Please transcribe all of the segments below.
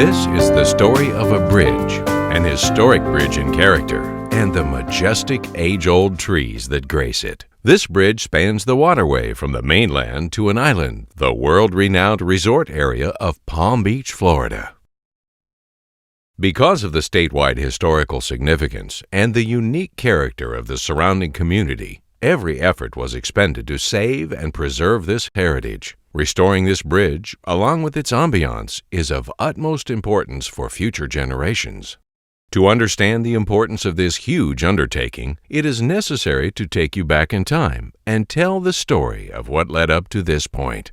This is the story of a bridge, an historic bridge in character, and the majestic age-old trees that grace it. This bridge spans the waterway from the mainland to an island, the world-renowned resort area of Palm Beach, Florida. Because of the statewide historical significance and the unique character of the surrounding community, every effort was expended to save and preserve this heritage. Restoring this bridge, along with its ambiance, is of utmost importance for future generations. To understand the importance of this huge undertaking, it is necessary to take you back in time and tell the story of what led up to this point.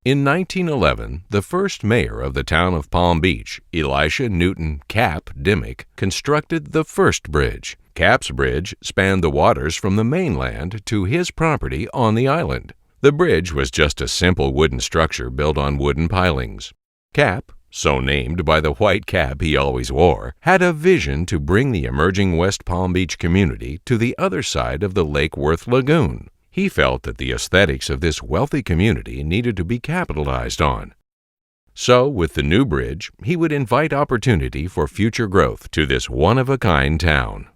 In 1911, the first mayor of the town of Palm Beach, Elisha Newton Cap Dimmick, constructed the first bridge. Cap's bridge spanned the waters from the mainland to his property on the island. The bridge was just a simple wooden structure built on wooden pilings. Cap, so named by the white cap he always wore, had a vision to bring the emerging West Palm Beach community to the other side of the Lake Worth Lagoon. He felt that the aesthetics of this wealthy community needed to be capitalized on. So, with the new bridge, he would invite opportunity for future growth to this one-of-a-kind town.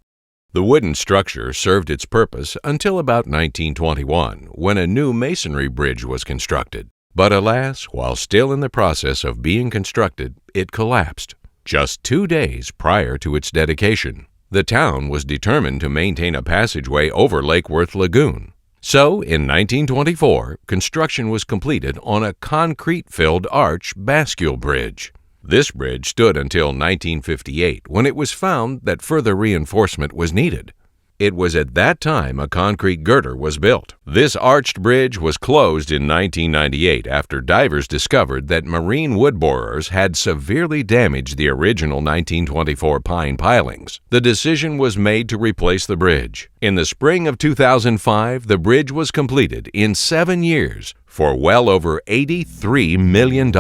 The wooden structure served its purpose until about 1921, when a new masonry bridge was constructed. But alas, while still in the process of being constructed, it collapsed. Just 2 days prior to its dedication, the town was determined to maintain a passageway over Lake Worth Lagoon. So, in 1924, construction was completed on a concrete-filled arch bascule bridge. This bridge stood until 1958, when it was found that further reinforcement was needed. It was at that time a concrete girder was built. This arched bridge was closed in 1998 after divers discovered that marine wood borers had severely damaged the original 1924 pine pilings. The decision was made to replace the bridge. In the spring of 2005, the bridge was completed in 7 years for well over $83 million.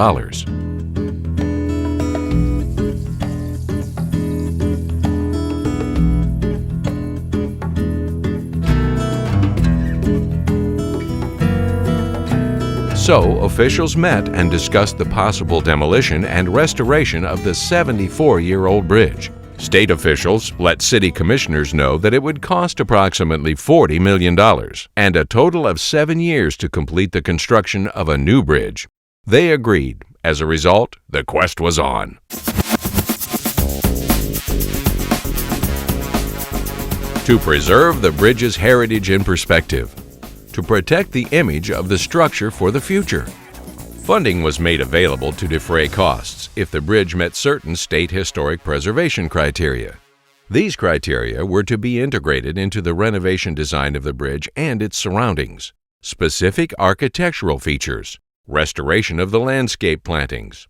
So, officials met and discussed the possible demolition and restoration of the 74-year-old bridge. State officials let city commissioners know that it would cost approximately $40 million and a total of 7 years to complete the construction of a new bridge. They agreed. As a result, the quest was on. To preserve the bridge's heritage in perspective, to protect the image of the structure for the future. Funding was made available to defray costs if the bridge met certain state historic preservation criteria. These criteria were to be integrated into the renovation design of the bridge and its surroundings. Specific architectural features, restoration of the landscape plantings.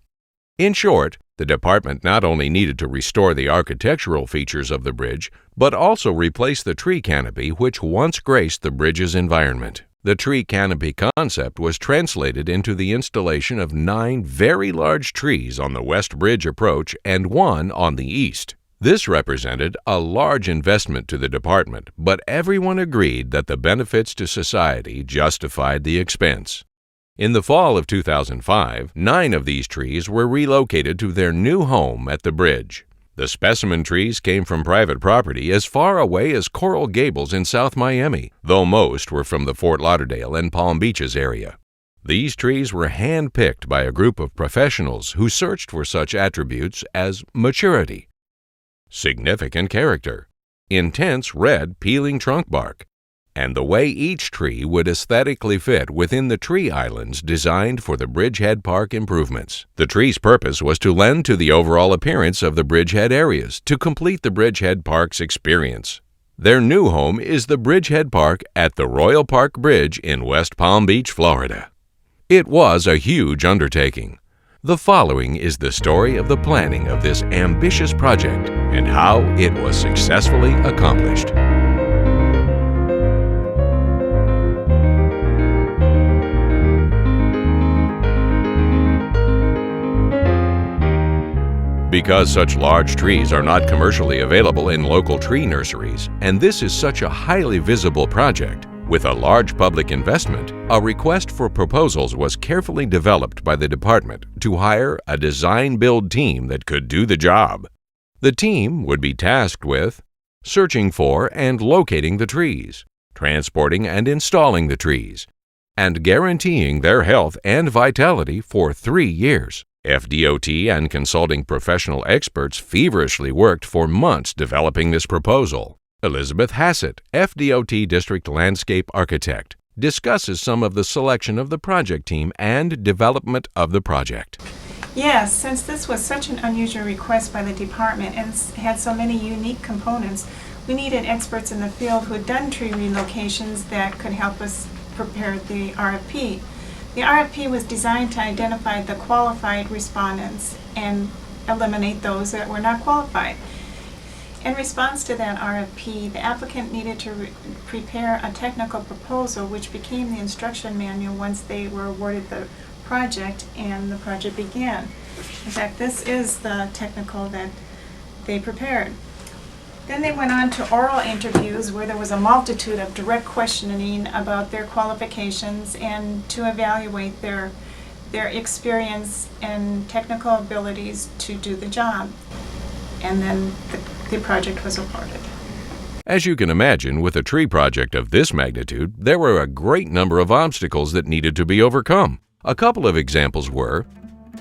In short, the department not only needed to restore the architectural features of the bridge, but also replace the tree canopy which once graced the bridge's environment. The tree canopy concept was translated into the installation of 9 very large trees on the West Bridge approach and 1 on the east. This represented a large investment to the department, but everyone agreed that the benefits to society justified the expense. In the fall of 2005, 9 of these trees were relocated to their new home at the bridge. The specimen trees came from private property as far away as Coral Gables in South Miami, though most were from the Fort Lauderdale and Palm Beaches area. These trees were hand-picked by a group of professionals who searched for such attributes as maturity, significant character, intense red peeling trunk bark, and the way each tree would aesthetically fit within the tree islands designed for the Bridgehead Park improvements. The tree's purpose was to lend to the overall appearance of the Bridgehead areas to complete the Bridgehead Park's experience. Their new home is the Bridgehead Park at the Royal Park Bridge in West Palm Beach, Florida. It was a huge undertaking. The following is the story of the planning of this ambitious project and how it was successfully accomplished. Because such large trees are not commercially available in local tree nurseries, and this is such a highly visible project, With a large public investment, a request for proposals was carefully developed by the department to hire a design-build team that could do the job. The team would be tasked with searching for and locating the trees, transporting and installing the trees, and guaranteeing their health and vitality for 3 years. FDOT and consulting professional experts feverishly worked for months developing this proposal. Elisabeth Hassett, FDOT District Landscape Architect, discusses some of the selection of the project team and development of the project. Yes, since this was such an unusual request by the department and had so many unique components, we needed experts in the field who had done tree relocations that could help us prepare the RFP. The RFP was designed to identify the qualified respondents and eliminate those that were not qualified. In response to that RFP, the applicant needed to prepare a technical proposal which became the instruction manual once they were awarded the project and the project began. In fact, this is the technical that they prepared. Then they went on to oral interviews where there was a multitude of direct questioning about their qualifications and to evaluate their experience and technical abilities to do the job. And then the project was awarded. As you can imagine, with a tree project of this magnitude, there were a great number of obstacles that needed to be overcome. A couple of examples were: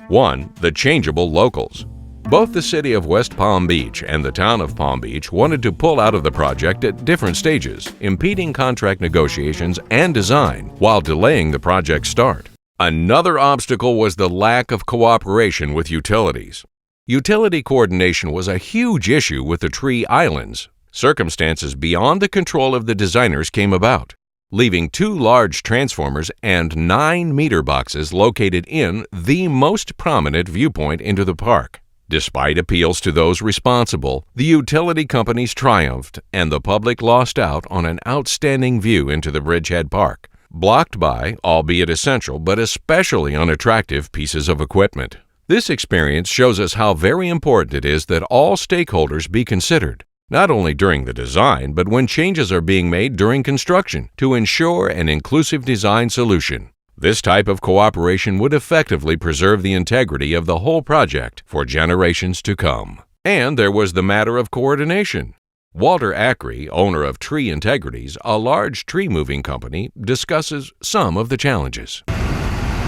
1. The changeable locals. Both the city of West Palm Beach and the town of Palm Beach wanted to pull out of the project at different stages, impeding contract negotiations and design while delaying the project's start. Another obstacle was the lack of cooperation with utilities. Utility coordination was a huge issue with the tree islands. Circumstances beyond the control of the designers came about, leaving 2 large transformers and 9 meter boxes located in the most prominent viewpoint into the park. Despite appeals to those responsible, the utility companies triumphed and the public lost out on an outstanding view into the Bridgehead Park, blocked by, albeit essential but especially unattractive, pieces of equipment. This experience shows us how very important it is that all stakeholders be considered, not only during the design but when changes are being made during construction, to ensure an inclusive design solution. This type of cooperation would effectively preserve the integrity of the whole project for generations to come. And there was the matter of coordination. Walter Ackrey, owner of Tree Integrities, a large tree moving company, discusses some of the challenges.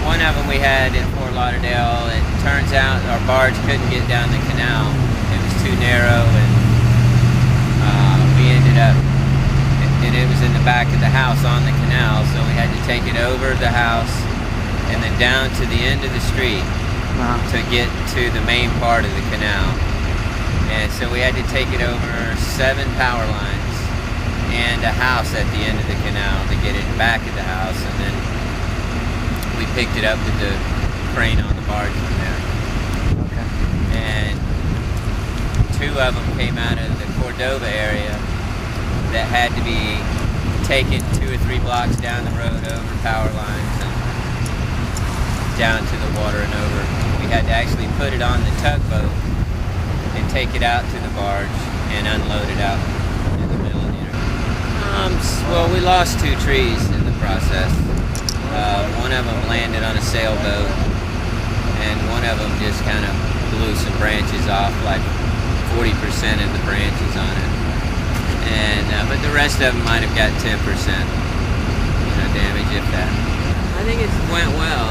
One of them we had in Fort Lauderdale, it turns out our barge couldn't get down the canal. It was too narrow, and we ended up, and it was in the back of the house on the canal, so we had to take it over the house and then down to the end of the street to get to the main part of the canal. And so we had to take it over 7 power lines and a house at the end of the canal to get it back at the house, and then we picked it up with the crane on the barge from there. Okay. And 2 of them came out of the Cordova area that had to be taken 2 or 3 blocks down the road over power lines and down to the water and over. We had to actually put it on the tugboat and take it out to the barge and unload it out in the middle of the interstate. Well, we lost 2 trees in the process. One of them landed on a sailboat, and one of them just kind of blew some branches off, like 40% of the branches on it. And but the rest of them might have got 10%, damage, if that. I think it went well.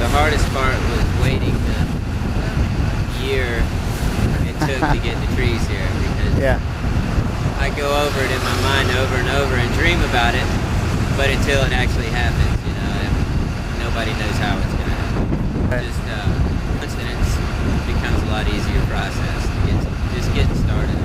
The hardest part was waiting the year it took to get the trees here, because I go over it in my mind over and over and dream about it, but until it actually happens, nobody knows how it's going to happen. Just coincidence becomes a lot easier process. Just getting started.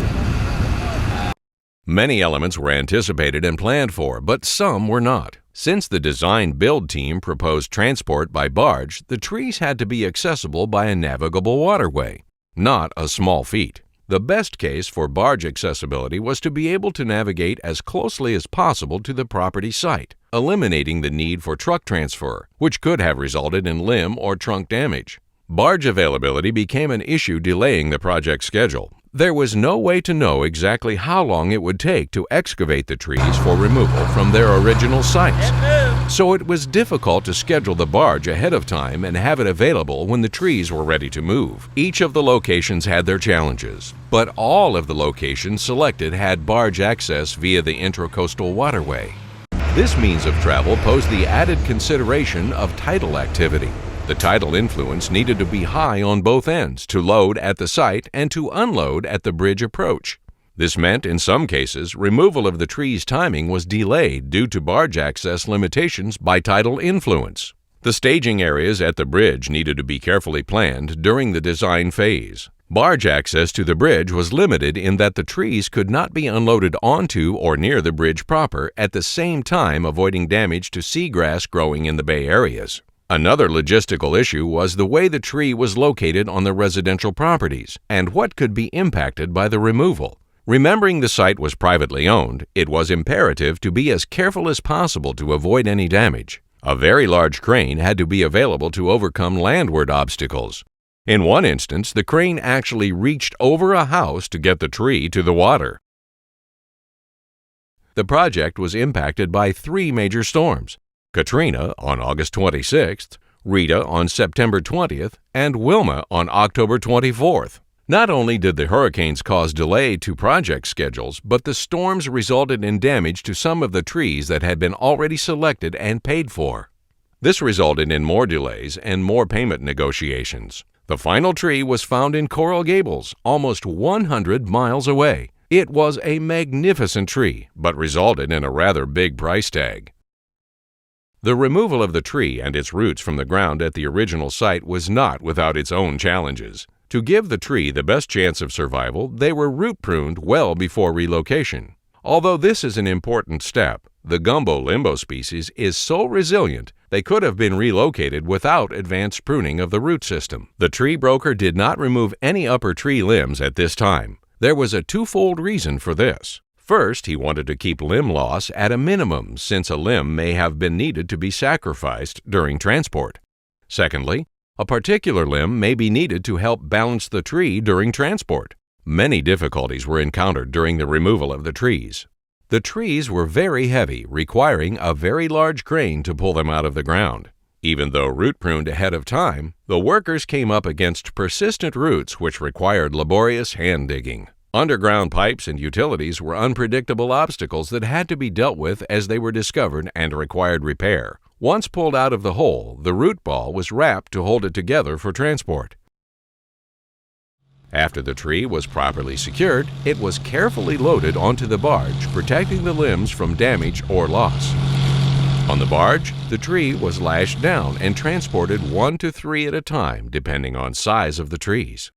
Many elements were anticipated and planned for, but some were not. Since the design-build team proposed transport by barge, the trees had to be accessible by a navigable waterway, not a small feat. The best case for barge accessibility was to be able to navigate as closely as possible to the property site, eliminating the need for truck transfer, which could have resulted in limb or trunk damage. Barge availability became an issue delaying the project schedule. There was no way to know exactly how long it would take to excavate the trees for removal from their original sites. So it was difficult to schedule the barge ahead of time and have it available when the trees were ready to move. Each of the locations had their challenges, but all of the locations selected had barge access via the Intracoastal Waterway. This means of travel posed the added consideration of tidal activity. The tidal influence needed to be high on both ends to load at the site and to unload at the bridge approach. This meant, in some cases, removal of the tree's timing was delayed due to barge access limitations by tidal influence. The staging areas at the bridge needed to be carefully planned during the design phase. Barge access to the bridge was limited in that the trees could not be unloaded onto or near the bridge proper at the same time, avoiding damage to seagrass growing in the bay areas. Another logistical issue was the way the tree was located on the residential properties and what could be impacted by the removal. Remembering the site was privately owned, it was imperative to be as careful as possible to avoid any damage. A very large crane had to be available to overcome landward obstacles. In one instance, the crane actually reached over a house to get the tree to the water. The project was impacted by 3 major storms: Katrina on August 26th, Rita on September 20th, and Wilma on October 24th. Not only did the hurricanes cause delay to project schedules, but the storms resulted in damage to some of the trees that had been already selected and paid for. This resulted in more delays and more payment negotiations. The final tree was found in Coral Gables, almost 100 miles away. It was a magnificent tree, but resulted in a rather big price tag. The removal of the tree and its roots from the ground at the original site was not without its own challenges. To give the tree the best chance of survival, they were root pruned well before relocation. Although this is an important step, the gumbo limbo species is so resilient they could have been relocated without advanced pruning of the root system. The tree broker did not remove any upper tree limbs at this time. There was a twofold reason for this. First, he wanted to keep limb loss at a minimum, since a limb may have been needed to be sacrificed during transport. Secondly, a particular limb may be needed to help balance the tree during transport. Many difficulties were encountered during the removal of the trees. The trees were very heavy, requiring a very large crane to pull them out of the ground. Even though root pruned ahead of time, the workers came up against persistent roots which required laborious hand digging. Underground pipes and utilities were unpredictable obstacles that had to be dealt with as they were discovered and required repair. Once pulled out of the hole, the root ball was wrapped to hold it together for transport. After the tree was properly secured, it was carefully loaded onto the barge, protecting the limbs from damage or loss. On the barge, the tree was lashed down and transported 1 to 3 at a time, depending on size of the trees.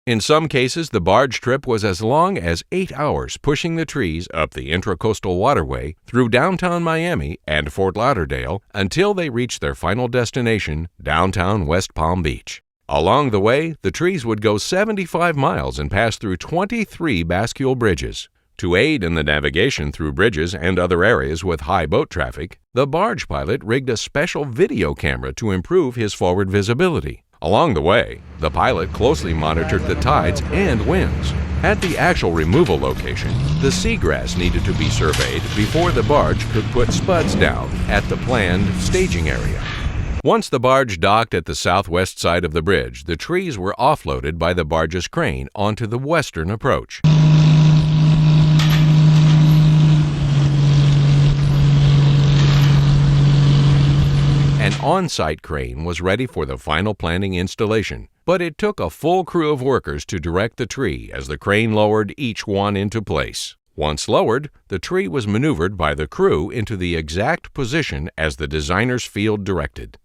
In some cases, the barge trip was as long as 8 hours, pushing the trees up the Intracoastal Waterway through downtown Miami and Fort Lauderdale until they reached their final destination, downtown West Palm Beach. Along the way, the trees would go 75 miles and pass through 23 bascule bridges. To aid in the navigation through bridges and other areas with high boat traffic, the barge pilot rigged a special video camera to improve his forward visibility. Along the way, the pilot closely monitored the tides and winds. At the actual removal location, the seagrass needed to be surveyed before the barge could put spuds down at the planned staging area. Once the barge docked at the southwest side of the bridge, the trees were offloaded by the barge's crane onto the western approach. An on-site crane was ready for the final planting installation, but it took a full crew of workers to direct the tree as the crane lowered each one into place. Once lowered, the tree was maneuvered by the crew into the exact position as the designer's field directed.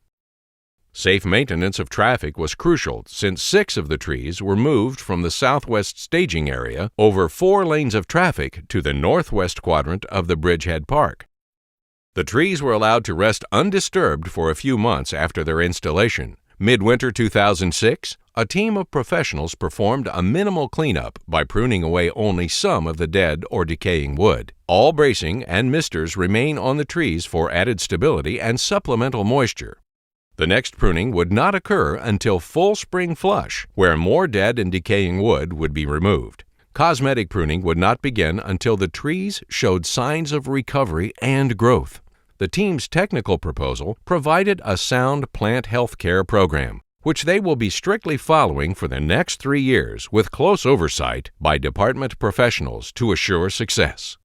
Safe maintenance of traffic was crucial since 6 of the trees were moved from the southwest staging area over 4 lanes of traffic to the northwest quadrant of the Bridgehead Park. The trees were allowed to rest undisturbed for a few months after their installation. Midwinter 2006, a team of professionals performed a minimal cleanup by pruning away only some of the dead or decaying wood. All bracing and misters remain on the trees for added stability and supplemental moisture. The next pruning would not occur until full spring flush, where more dead and decaying wood would be removed. Cosmetic pruning would not begin until the trees showed signs of recovery and growth. The team's technical proposal provided a sound plant health care program, which they will be strictly following for the next 3 years with close oversight by department professionals to assure success.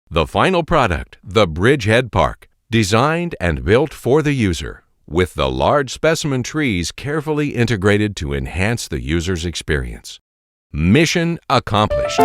The final product, the Bridgehead Park, designed and built for the user, with the large specimen trees carefully integrated to enhance the user's experience. Mission accomplished.